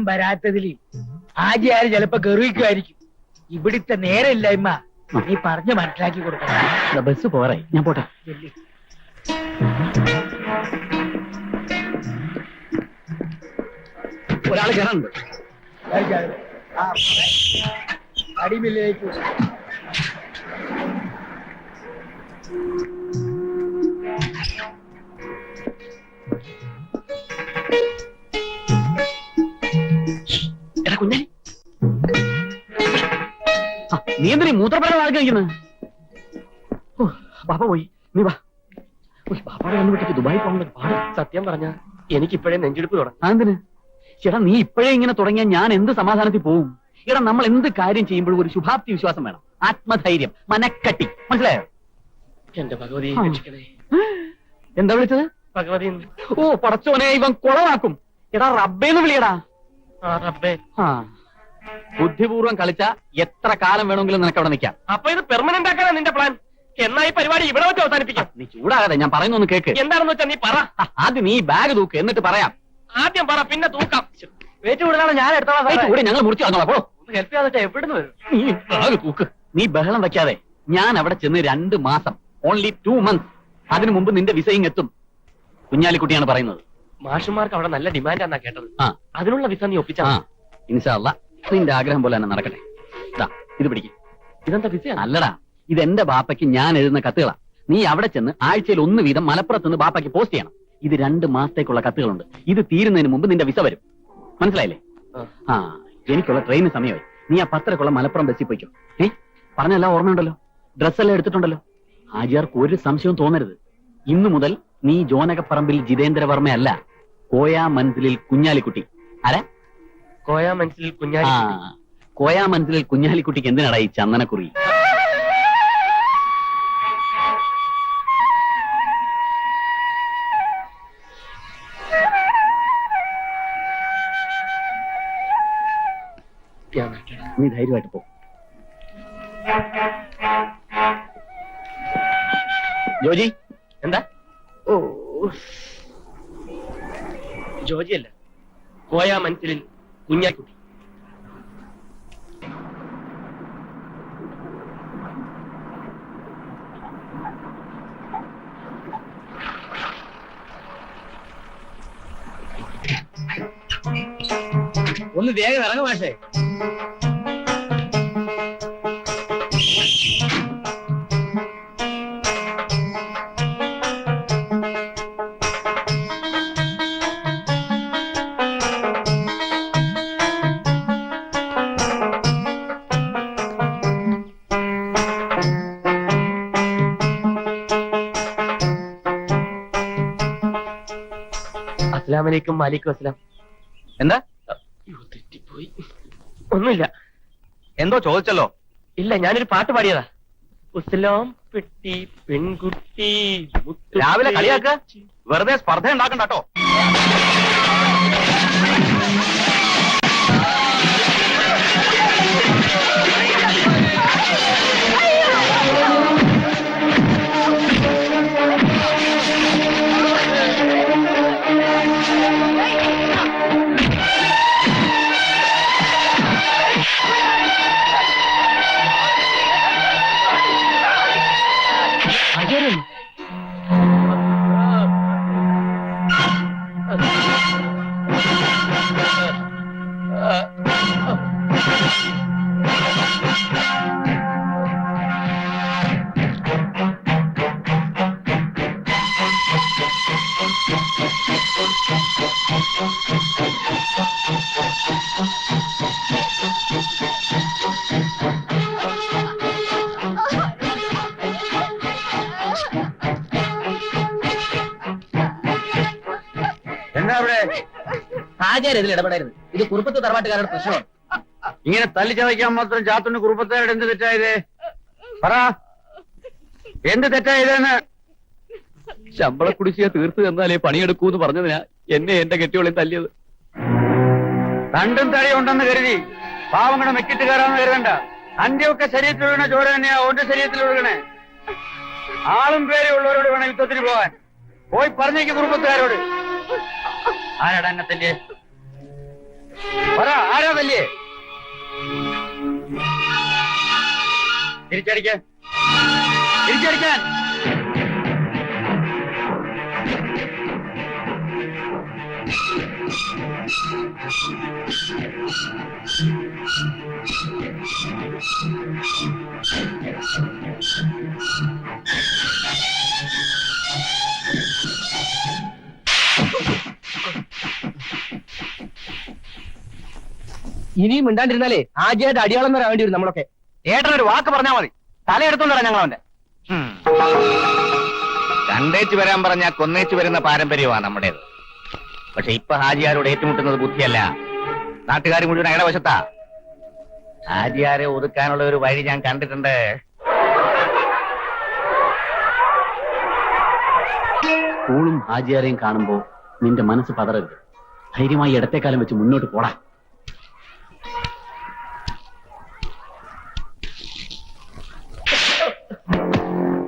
വരാത്തതിൽ ആജിയാര് ചിലപ്പോ ഗർവിക്കുമായിരിക്കും. ഇവിടുത്തെ നേരമില്ലായ്മ നീ പറഞ്ഞ് മനസ്സിലാക്കി കൊടുക്കണം. ബസ് പോരെ, ഞാൻ പോട്ടെ. ഒരാൾ കയറാനുണ്ട്. അടിമില്ലേക്ക് കുഞ്ഞാലി, നീ എന്തിനീ മൂത്രപ്പഴം വാങ്ങിക്കുന്നത്? പാപ്പ പോയി, നീ വാ. പാപ്പാടെ കണ്ണു വിട്ടിട്ട് ദുബായി പോകേണ്ട പാട്. സത്യം പറഞ്ഞ എനിക്കിപ്പോഴേ നെഞ്ചെടുപ്പ് തുടങ്ങും. അതെന്തിന്? ചേട്ടാ, നീ ഇപ്പോഴേ ഇങ്ങനെ തുടങ്ങിയാൽ ഞാൻ എന്ത് സമാധാനത്തിൽ പോവും? എടാ, നമ്മൾ എന്ത് കാര്യം ചെയ്യുമ്പോഴും ഒരു ശുഭാപ്തി വിശ്വാസം വേണം, ആത്മധൈര്യം, മനക്കട്ടി. മനസ്സിലായോ? എന്റെ ഭഗവതി രക്ഷിക്കണേ. എന്താ വിളിച്ചത്? ഭഗവതി. ഓ പടച്ചോനെ, ഇവൻ കുളമാക്കും. എടാ റബ്ബേന്ന് വിളിയടാ. റബ്ബേ. ബുദ്ധിപൂർവ്വം കളിച്ച എത്ര കാലം വേണമെങ്കിലും നിനക്ക് അവിടെ നിൽക്കാം. അപ്പൊ ഇത് പെർമനന്റ് ആക്കാനാ നിന്റെ പ്ലാൻ? എന്നാ ഈ പരിപാടി ഇവിടെ വെച്ച് അവസാനിപ്പിക്കാം. നീ ചൂടാകാതെ, ഞാൻ പറയുന്നൊന്ന് കേക്ക്. എന്താണെന്ന് വെച്ചാ നീ പറ. ആദ്യം നീ ബാഗ് തൂക്ക്, എന്നിട്ട് പറയാം. ആദ്യം പറ, പിന്നെ തൂക്കാം. വെയിറ്റ് കൊടുക്കാതെ ഞാൻ എടുത്തോളാം. കൂടി ഞങ്ങൾ മുറിച്ചു വന്നോളാം. പോ, ഹെൽപ്പ് ചെയ്യാതെ എവിടുന്ന് വരും? നീ ബാഗ് തൂക്ക്. നീ ബഹളം വെക്കാതെ. ഞാൻ അവിടെ ചെന്ന് 2 മാസം, ഓൺലി 2 months. അതിനു മുമ്പ് നിന്റെ വിസയും എത്തും. കുഞ്ഞാലിക്കുട്ടിയാണ് പറയുന്നത്. മാഷുമാർക്ക് അവിടെ നല്ല ഡിമാൻഡാന്നാ കേട്ടത്. ആ, അതിനുള്ള വിസ നീ ഒപ്പിച്ചാ? ഇൻഷാ അല്ലാ, നിന്റെ ആഗ്രഹം പോലെ തന്നെ നടക്കട്ടെ. ഇത് പിടിക്കും. ഇതെന്താ വിസയാണ്? അല്ലടാ, ഇത് എന്റെ ബാപ്പയ്ക്ക് ഞാൻ എഴുതുന്ന കത്തുകളാ. നീ അവിടെ ചെന്ന് ആഴ്ചയിൽ 1 വീതം മലപ്പുറത്ത് നിന്ന് ബാപ്പയ്ക്ക് പോസ്റ്റ് ചെയ്യണം. ഇത് 2 മാസത്തേക്കുള്ള കത്തുകളുണ്ട്. ഇത് തീരുന്നതിന് മുമ്പ് നിന്റെ വിസ വരും. മനസ്സിലായില്ലേ? എനിക്കുള്ള ട്രെയിന് സമയമായി. നീ ആ 10:00 മലപ്പുറം ബസ്സിൽ പോയിക്കോ. പറഞ്ഞെല്ലാം ഓർമ്മയുണ്ടല്ലോ? ഡ്രസ്സെല്ലാം എടുത്തിട്ടുണ്ടല്ലോ? ആജിയാർക്ക് ഒരു സംശയവും തോന്നരുത്. ഇന്നു മുതൽ നീ ജോനകപ്പറമ്പിൽ ജിതേന്ദ്രവർമ്മയല്ല, കോയാ മൻസിലിൽ കുഞ്ഞാലിക്കുട്ടി. ആരാ? കോയാ മനസ്സിൽ കുഞ്ഞാലി. കോയാ മൻസിലിൽ കുഞ്ഞാലിക്കുട്ടിക്ക് എന്തിനാടാ ഈ ചന്ദനക്കുറി? നീ ധൈര്യമായിട്ട് പോ. ജോജി. എന്താ? ഓ, ജോജിയല്ല, കോയാ മനസ്സിൽ കുഞ്ഞാലിക്കുട്ടി. ഒന്ന് വേഗം ഇറങ്ങും മാഷേ. അസ്സലാമലൈക്കും. വാലൈക്കും അസ്സലാം. എന്താ? തെറ്റിപ്പോയി. ഒന്നുമില്ല. എന്തോ ചോദിച്ചല്ലോ? ഇല്ല, ഞാനൊരു പാട്ട് പാടിയതാ. ഉസ്ലാം പെട്ടി പെൺകുട്ടി. രാവിലെ കളിയാക്ക, വെറുതെ സ്പർദ്ധ ഉണ്ടാക്കണ്ട കേട്ടോ. എന്താ അവിടെ? ആചാര്യ ഇതിൽ ഇടപെടരുത്. ഇത് കുറുപ്പത്ത് തറവാട്ടുകാരുടെ പ്രശ്നമാണ്. ഇങ്ങനെ തല്ലിച്ചതയ്ക്കാൻ മാത്രം ചാത്തുണ്ട് കുറുപ്പത്തേടെ എന്ത് തെറ്റായത്? പറ, എന്ത് തെറ്റായതെന്ന്? ശമ്പള കുടിശ്ശിക തീർത്ത് തന്നാലേ പണിയെടുക്കൂന്ന് പറഞ്ഞതിനാ എന്നെ എന്റെ കെട്ടിയോളെ തല്ലിയത്. രണ്ടും തടിയുണ്ടെന്ന് കരുതി പാവങ്ങളുടെ മെക്കിട്ട് കയറാന്ന് കരുതണ്ട. അന്റെയൊക്കെ ശരീരത്തിൽ ഒഴുകണ ചോര തന്നെയാ ഓന്റെ ശരീരത്തിൽ ഒഴുകണേ. ആളും പേരും ഉള്ളവരോട് വേണം യുദ്ധത്തിന് പോകാൻ. പോയി പറഞ്ഞേക്ക് കുറുപ്പത്തുകാരോട്. ആരാടാ എന്നെ തല്ലിയേ? പറ, ആരാ തല്ലിയേ? തിരിച്ചടിക്കാൻ. ഇനിയും മിണ്ടാണ്ടിരുന്നാലേ ആദ്യമായിട്ട് അടിയാളം വരാൻ വേണ്ടി വരും നമ്മളൊക്കെ. ഏട്ടനൊരു വാക്ക് പറഞ്ഞാൽ മതി, തലയെടുത്തോണ്ടരാ ഞങ്ങൾ അവന്റെ. കണ്ടേച്ച് വരാൻ പറഞ്ഞ കൊന്നേച്ച് വരുന്ന പാരമ്പര്യമാണ് നമ്മുടേത്. പക്ഷെ ഇപ്പൊ ഹാജിയാരോട് ഏറ്റുമുട്ടുന്നത് ബുദ്ധിയല്ല, നാട്ടുകാർ മുഴുവൻ അയാളുടെ വശത്താ. ഹാജിയാരെ ഒതുക്കാനുള്ള ഒരു വഴി ഞാൻ കണ്ടിട്ടുണ്ട്. സ്കൂളും ഹാജിയാരെയും കാണുമ്പോ നിന്റെ മനസ്സ് പതറരുത്. ധൈര്യമായി ഇടത്തേക്കാലം വെച്ച് മുന്നോട്ട് പോടാ.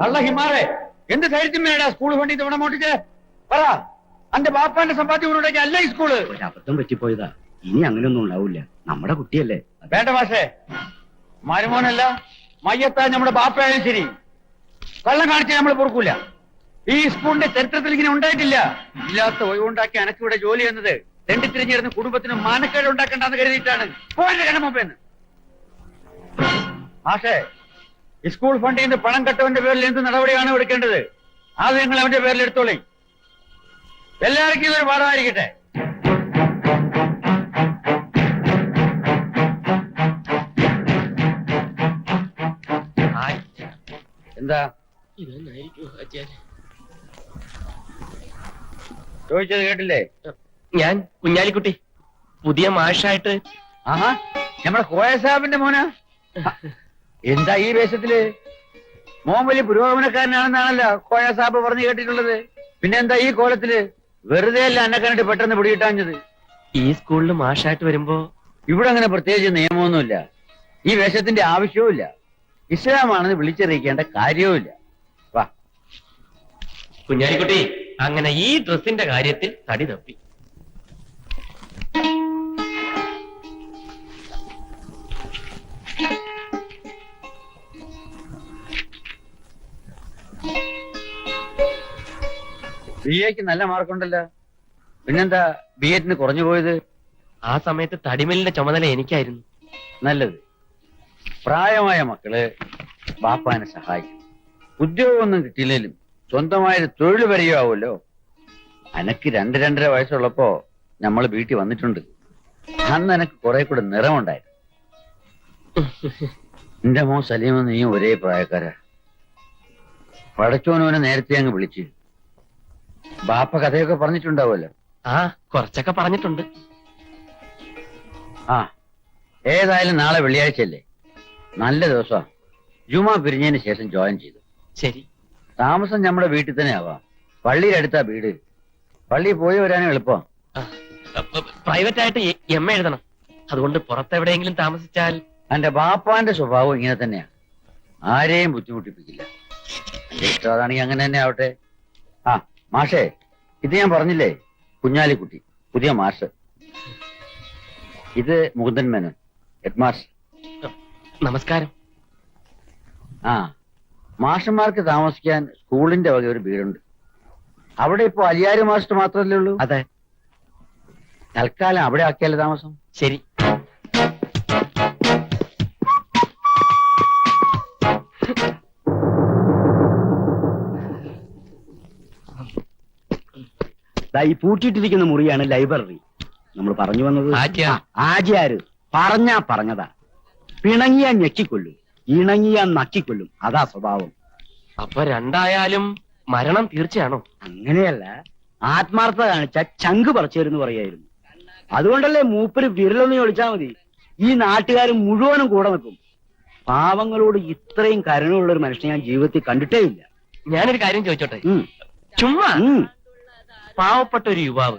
അല്ല ഹിമാറെ, എന്ത് ധൈര്യത്തിന് വേണ്ട സ്കൂൾ ഫണ്ടിൽ തവണ മോട്ടിച്ച്? പറ, അന്റെ ബാപ്പാന്റെ സമ്പാദ്യം കൊണ്ടുണ്ടാക്കി അല്ല ഈ സ്കൂള്. ഒരു അബദ്ധം പറ്റിപ്പോയതാ, ഇനി അങ്ങനെയൊന്നും ഉണ്ടാവില്ല. നമ്മുടെ കുട്ടിയല്ലേ. വേണ്ട മാഷേ, മരുമോനല്ല മയ്യത്താ നമ്മുടെ ബാപ്പയായാലും ശരി, കള്ളം കാണിച്ചാൽ നമ്മൾ പൊറുക്കൂല. ഈ സ്കൂളിന്റെ ചരിത്രത്തിൽ ഇങ്ങനെ ഉണ്ടായിട്ടില്ല. ഇല്ലാത്ത ഒഴിവുണ്ടാക്കി അനക്കിവിടെ ജോലി എന്നത് തെണ്ടിത്തിരിഞ്ഞിരുന്ന കുടുംബത്തിന് മാനക്കേട് ഉണ്ടാക്കണ്ടെന്ന് കരുതിയിട്ടാണ്. പോയിന്റ് കണ്ണ മുമ്പേന്ന് മാഷേ, സ്കൂൾ ഫണ്ടിൽ നിന്ന് പണം കെട്ടവന്റെ പേരിൽ എന്ത് നടപടിയാണ് എടുക്കേണ്ടത്? അത് നിങ്ങൾ അവന്റെ പേരിൽ എടുത്തോളി. എല്ലാവർക്കും ഇതൊരു പാഠമായിരിക്കട്ടെ. എന്താ ചോദിച്ചത് കേട്ടില്ലേ? ഞാൻ കുഞ്ഞാലിക്കുട്ടി, പുതിയ മാഷായിട്ട്. ആഹാ, നമ്മുടെ കോയ സാഹിബിന്റെ മോനാ? എന്താ ഈ വേഷത്തില്? മോൻ വലിയ പുരോഗമനക്കാരനാണെന്നാണല്ലോ കോയ സാഹിബ് പറഞ്ഞു കേട്ടിട്ടുള്ളത്. പിന്നെ എന്താ ഈ കോലത്തില്? വെറുതെ അല്ല എന്നെ കണ്ടിട്ട് പെട്ടെന്ന് പിടികിട്ടാഞ്ഞത്. ഈ സ്കൂളിൽ മാഷായിട്ട് വരുമ്പോ ഇവിടെ അങ്ങനെ പ്രത്യേകിച്ച് നിയമമൊന്നുമില്ല. ഈ വേഷത്തിന്റെ ആവശ്യവുമില്ല. ഇസ്ലാമാണെന്ന് വിളിച്ചറിയിക്കേണ്ട കാര്യവുമില്ല. വാ. കുഞ്ഞാലിക്കുട്ടി അങ്ങനെ ഈ ഡ്രസ്സിന്റെ കാര്യത്തിൽ തടി തപ്പി. ബി എക്ക് നല്ല മാർക്കുണ്ടല്ലോ, പിന്നെന്താ ബി എറ്റിന് കുറഞ്ഞു പോയത്? ആ സമയത്ത് തടിമില്ലിന്റെ ചുമതല എനിക്കായിരുന്നു. നല്ലത്. പ്രായമായ മക്കള് ബാപ്പാനെ സഹായിക്കും. ഉദ്യോഗമൊന്നും കിട്ടിയില്ലെങ്കിലും സ്വന്തമായൊരു തൊഴിൽ വരികയാവുമല്ലോ. അനക്ക് 2-2.5 വയസ്സുള്ളപ്പോ നമ്മൾ വീട്ടിൽ വന്നിട്ടുണ്ട്. അന്ന് എനക്ക് കുറെ കൂടെ നിറമുണ്ടായിരുന്നു. എന്റെ മോൻ സലീമും നീയും ഒരേ പ്രായക്കാരാ. പടച്ചോനോനെ നേരത്തെ അങ്ങ് വിളിച്ച് ബാപ്പ കഥയൊക്കെ പറഞ്ഞിട്ടുണ്ടാവുമല്ലോ. ആ, കുറച്ചൊക്കെ പറഞ്ഞിട്ടുണ്ട്. ആ, ഏതായാലും നാളെ വെള്ളിയാഴ്ചയല്ലേ, നല്ല ദിവസമാണ്. ജുമാ പിരിഞ്ഞതിന് ശേഷം ജോയിൻ ചെയ്തു. ശരി. താമസം നമ്മുടെ വീട്ടിൽ തന്നെ ആവാം. പള്ളിയുടെ അടുത്താ വീട്. പള്ളിയിൽ പോയി വരാനും എളുപ്പം. പ്രൈവറ്റ് ആയിട്ട് എം എ എഴുതണം. അതുകൊണ്ട് പുറത്തെവിടെയെങ്കിലും താമസിച്ചാൽ. എന്റെ ബാപ്പാന്റെ സ്വഭാവം ഇങ്ങനെ തന്നെയാ, ആരെയും ബുദ്ധിമുട്ടിപ്പിക്കില്ല. എന്റെ ഇഷ്ടം അതാണെങ്കിൽ അങ്ങനെ തന്നെ ആവട്ടെ. ആ മാഷേ, ഇത് ഞാൻ പറഞ്ഞില്ലേ, കുഞ്ഞാലിക്കുട്ടി, പുതിയ മാഷ്. ഇത് മുകുന്ദൻ മേനോൻ, ഹെഡ് മാസ്റ്റർ. നമസ്കാരം. ആ, മാഷന്മാർക്ക് താമസിക്കാൻ സ്കൂളിന്റെ വക ഒരു വീടുണ്ട്. അവിടെ ഇപ്പൊ അലിയാര് മാസ്റ്റർ മാത്രമല്ലേ ഉള്ളൂ? അതെ. തൽക്കാലം അവിടെ ആക്കിയാലേ താമസം. ശരി. ഈ പൂട്ടിയിട്ടിരിക്കുന്ന മുറിയാണ് ലൈബ്രറി. നമ്മൾ പറഞ്ഞു വന്നത് ആചാര് പറഞ്ഞതാ. പിണങ്ങിയാ ഞെക്കിക്കൊല്ലും, ഇണങ്ങിയാ നക്കിക്കൊല്ലും. അതാ സ്വഭാവം. അപ്പൊ രണ്ടായാലും മരണം തീർച്ചയാണോ? അങ്ങനെയല്ല, ആത്മാർത്ഥത കാണിച്ച ചങ്ക് പറിച്ചേരെന്ന് പറയായിരുന്നു. അതുകൊണ്ടല്ലേ മൂപ്പര് വിരലൊന്ന് ചോദിച്ചാൽ മതി, ഈ നാട്ടുകാർ മുഴുവനും കൂടെ നിൽക്കും. പാവങ്ങളോട് ഇത്രയും കരുണയുള്ള ഒരു മനുഷ്യനെ ഞാൻ ജീവിതത്തിൽ കണ്ടിട്ടേ ഇല്ല. ഞാനൊരു കാര്യം ചോദിച്ചോട്ടെ? ചുമ്മാ. പാവപ്പെട്ട ഒരു യുവാവ്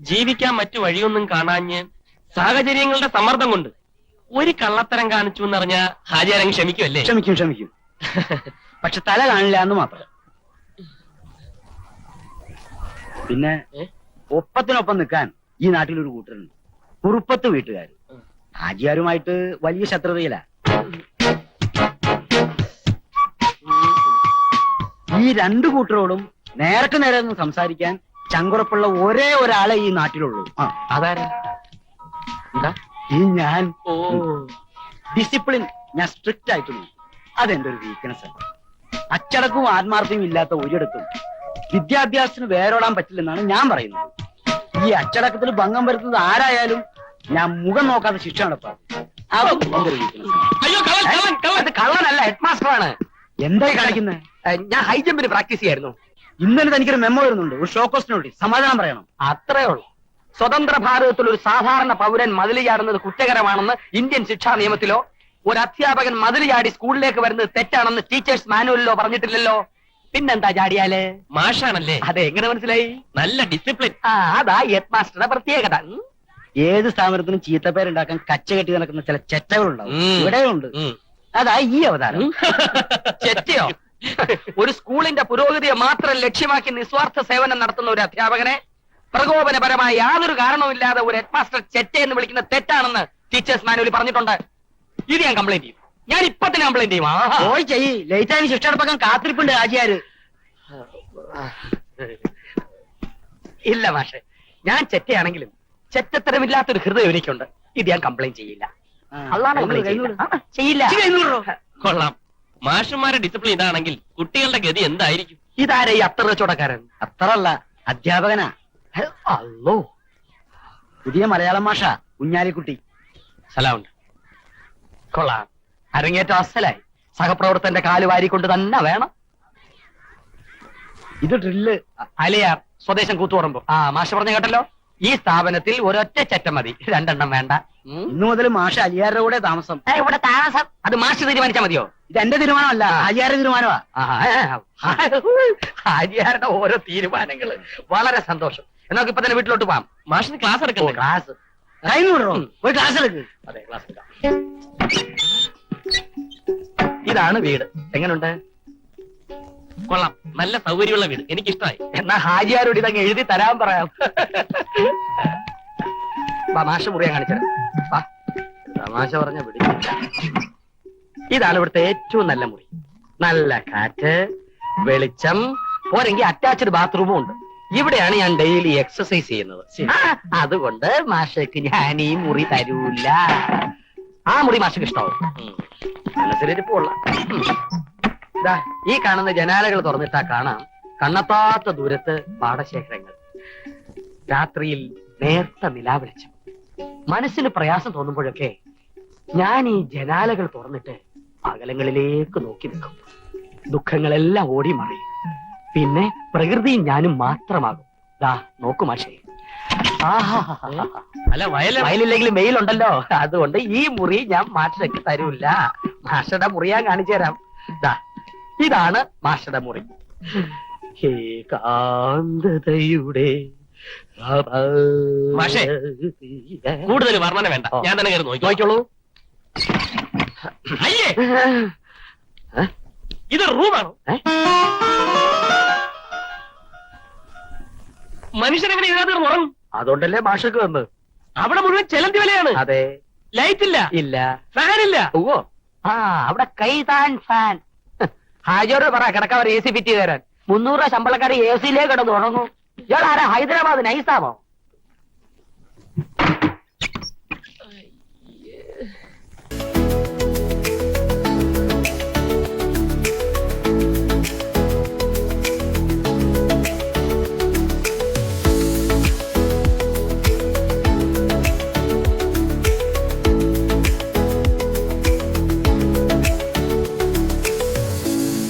ജീവിക്കാൻ മറ്റു വഴിയൊന്നും കാണാഞ്ഞ് സാഹചര്യങ്ങളുടെ സമ്മർദ്ദം കൊണ്ട് ഒരു കള്ളത്തരം കാണിച്ചു എന്നറിഞ്ഞ ഹാജിയാരങ്ങ് ക്ഷമിക്കുമല്ലേ? ക്ഷമിക്കും. പക്ഷെ തല കാണില്ല എന്ന് മാത്രം. പിന്നെ ഒപ്പത്തിനൊപ്പം നിൽക്കാൻ ഈ നാട്ടിലൊരു കൂട്ടരുണ്ട്. കുറുപ്പത്ത് വീട്ടുകാർ ഹാജിയാരുമായിട്ട് വലിയ ശത്രുതയില്ല. ഈ രണ്ടു കൂട്ടരോടും നേരത്തെ നേരെ ഒന്ന് സംസാരിക്കാൻ ചങ്കുറപ്പുള്ള ഒരേ ഒരാളെ ഈ നാട്ടിലുള്ളൂ. അതാരാ? എന്താ? ഈ ഞാൻ. ഓ, ഡിസിപ്ലിൻ ഞാൻ സ്ട്രിക്റ്റ് ആയിട്ട് നോക്കും. അതെന്റെ ഒരു വീക്ക്നെസ് ആണ്. അച്ചടക്കവും ആത്മാർത്ഥവും ഇല്ലാത്ത ഒരിടത്തും വിദ്യാഭ്യാസത്തിന് വേരോടാൻ പറ്റില്ലെന്നാണ് ഞാൻ പറയുന്നത്. ഈ അച്ചടക്കത്തിൽ ഭംഗം വരുത്തുന്നത് ആരായാലും ഞാൻ മുഖം നോക്കാതെ ശിക്ഷ നടത്താം. അതും എന്റെ ഒരു വീക്ക്നെസ് ആണ്. അയ്യോ, കള്ളൻ, കള്ളൻ, കള്ളൻ. അത് കള്ളനല്ല, ഹെഡ് മാസ്റ്റർ ആണ്. എന്തായി കാണിക്കുന്നത്? ഞാൻ ഹൈ ജമ്പിന് പ്രാക്ടീസ് ചെയ്യായിരുന്നു. ഇന്നലെ തനിക്കൊരു മെമ്മോ വരുന്നുണ്ട്, ഒരു ഷോ കോസ്റ്റ് നോട്ടീസ്. സമാധാനം പറയണം. അത്രേ ഉള്ളൂ. സ്വതന്ത്ര ഭാരതത്തിൽ ഒരു സാധാരണ പൗരൻ മതിൽ ചാടുന്നത് കുറ്റകരമാണെന്ന് ഇന്ത്യൻ ശിക്ഷാ നിയമത്തിലോ ഒരു അധ്യാപകൻ മതിൽ ചാടി സ്കൂളിലേക്ക് വരുന്നത് തെറ്റാണെന്ന് ടീച്ചേഴ്സ് മാനുവലിലോ പറഞ്ഞിട്ടില്ലല്ലോ. പിന്നെന്താ ചാടിയാല്? മാഷാണല്ലേ? അതെ, എങ്ങനെ മനസ്സിലായി? നല്ല ഡിസിപ്ലിൻ. അതാ ഹെഡ് മാസ്റ്ററുടെ പ്രത്യേകത. ഏത് സ്ഥാപനത്തിനും ചീത്തപ്പേരുണ്ടാക്കാൻ കച്ച കെട്ടി നടക്കുന്ന ചില ചെറ്റകളുണ്ടാവും. ഇവിടെയുണ്ട്. അതാ ഈ അവതാരം. ചെറ്റയോ? ഒരു സ്കൂളിന്റെ പുരോഗതിയെ മാത്രം ലക്ഷ്യമാക്കി നിസ്വാർത്ഥ സേവനം നടത്തുന്ന ഒരു അധ്യാപകനെ പ്രകോപനപരമായ യാതൊരു കാരണവുമില്ലാതെ ഒരു ഹെഡ് മാസ്റ്റർ ചെറ്റ എന്ന് വിളിക്കുന്ന തെറ്റാണെന്ന് ടീച്ചേഴ്സ് മാനുവൽ പറഞ്ഞിട്ടുണ്ട്. ഇത് ഞാൻ കംപ്ലൈന്റ് ചെയ്യും. ഞാൻ ഇപ്പൊ തന്നെ കംപ്ലൈന്റ് ചെയ്യും. പോയി ചെയ്യ്. ലേറ്റായി ശിക്ഷ നടപ്പാക്കാൻ കാത്തിരിപ്പുണ്ട് ഹാജിയാര്. ഇല്ല മാഷെ, ഞാൻ ചെറ്റയാണെങ്കിലും ചെറ്റത്തരമില്ലാത്തൊരു ഹൃദയം എനിക്കുണ്ട്. ഇത് ഞാൻ കംപ്ലൈന്റ് ചെയ്യില്ല. അതാണ് ചെയ്യില്ല. കൊള്ളാം. മാഷന്മാരുടെ ഡിസിപ്ലിൻ ഇതാണെങ്കിൽ കുട്ടികളുടെ ഗതി എന്തായിരിക്കും? ഇതാരെ ഈ അത്ര ചോടക്കാരൻ? അത്രല്ല, അധ്യാപകനാ. അല്ലോ, പുതിയ മലയാളം മാഷ കുഞ്ഞാലിക്കുട്ടി. സലാമുണ്ട്. കൊള്ളാം. അരങ്ങേറ്റം അസലായി. സഹപ്രവർത്തന്റെ കാല് വാരിക്കൊണ്ട് തന്നെ വേണം. ഇത് ഡ്രില്ല്. അലിയാർ സ്വദേശം കൂത്തുപറമ്പ്. മാഷ പറഞ്ഞ കേട്ടല്ലോ. ഈ സ്ഥാപനത്തിൽ ഒരൊറ്റ ചെറ്റ മതി, രണ്ടെണ്ണം വേണ്ട. ഇന്നു മുതൽ മാഷ അലിയാരുടെ കൂടെ താമസം. ഇവിടെ താമസം അത് മാഷ് തീരുമാനിച്ചാ മതിയോ? ഇത് എന്റെ തീരുമാനമല്ല, ഹാജിയാരുടെ തീരുമാനമാ. ഹാജിയാരുടെ ഓരോ തീരുമാനങ്ങള്. വളരെ സന്തോഷം. എന്നൊക്കെ ഇപ്പൊ തന്നെ വീട്ടിലോട്ട് പോവാം. മാഷിന് ക്ലാസ് എടുക്കണ്ടേ? ക്ലാസ് കൈ വിടറോ? ഒരു ക്ലാസ് എടുക്ക്. അതെ, ക്ലാസ് എടുക്കാം. ഇതാണ് വീട്. എങ്ങനുണ്ട്? കൊള്ളാം. നല്ല സൗകര്യമുള്ള വീട്, എനിക്കിഷ്ടമായി. എന്നാ ഹാജിയാരോട് ഇതങ്ങ് എഴുതി തരാൻ പറയാം. മാഷ മുറിയാൻ കാണിച്ചത്. തമാശ പറഞ്ഞ പിടിച്ചില്ല. ഇതാണ് ഇവിടുത്തെ ഏറ്റവും നല്ല മുറി. നല്ല കാറ്റ്, വെളിച്ചം, പോരെങ്കിൽ അറ്റാച്ച്ഡ് ബാത്റൂമും ഉണ്ട്. ഇവിടെയാണ് ഞാൻ ഡെയിലി എക്സസൈസ് ചെയ്യുന്നത്. അതുകൊണ്ട് മാഷക്ക് ഞാൻ ഈ മുറി തരൂല. ആ മുറി മാഷക്ക് ഇഷ്ടാവും. മനസ്സിലിരിപ്പുള്ള ഈ കാണുന്ന ജനാലകൾ തുറന്നിട്ടാ കാണാം കണ്ണത്താത്ത ദൂരത്ത് പാടശേഖരങ്ങൾ. രാത്രിയിൽ നേർത്ത നിലാവെളിച്ചം. മനസ്സിന് പ്രയാസം തോന്നുമ്പോഴൊക്കെ ഞാൻ ഈ ജനാലകൾ തുറന്നിട്ട് അകലങ്ങളിലേക്ക് നോക്കി നിൽക്കും. ദുഃഖങ്ങളെല്ലാം ഓടി മറിയും. പിന്നെ പ്രകൃതിയും ഞാനും മാത്രമാകും. നോക്കു മാഷേ. അല്ല, വയലില്ലെങ്കിലും വെയിലുണ്ടല്ലോ. അതുകൊണ്ട് ഈ മുറി ഞാൻ മാഷക്ക് തരൂല്ല. മാഷയുടെ മുറി ഞാൻ കാണിച്ചു തരാം. ഇതാണ് മാഷയുടെ മുറി. ഏകാന്തതയുടെ മാഷേ, കൂടുതൽ വർണ്ണന വേണ്ട, ഞാൻ തന്നെ കയറി നോക്കിക്കോളൂ. അയ്യേ, ഇത് റൂമാണോ? മനുഷ്യരെങ്ങനെ ഇതിനകത്ത് ഉറങ്ങും? അതുകൊണ്ടല്ലേ മാഷക്ക് വന്ന്. അവിടെ മുഴുവൻ ചെലന്തി വിലയാണ്. അതെ. ലൈറ്റ് ഇല്ല, ഇല്ല, ഫാൻ ഇല്ല. ഓ അവിടെ കൈതാൻ ഫാൻ. ഹാജിയോട് പറ കിടക്കാവർ AC ഫിറ്റ് തരാൻ. 300 രൂപ ശമ്പളക്കാരെ AC യിലേ കിടന്ന് ഉറങ്ങും. ഇയാളാരാ, ഹൈദരാബാദ് നൈസാമോ?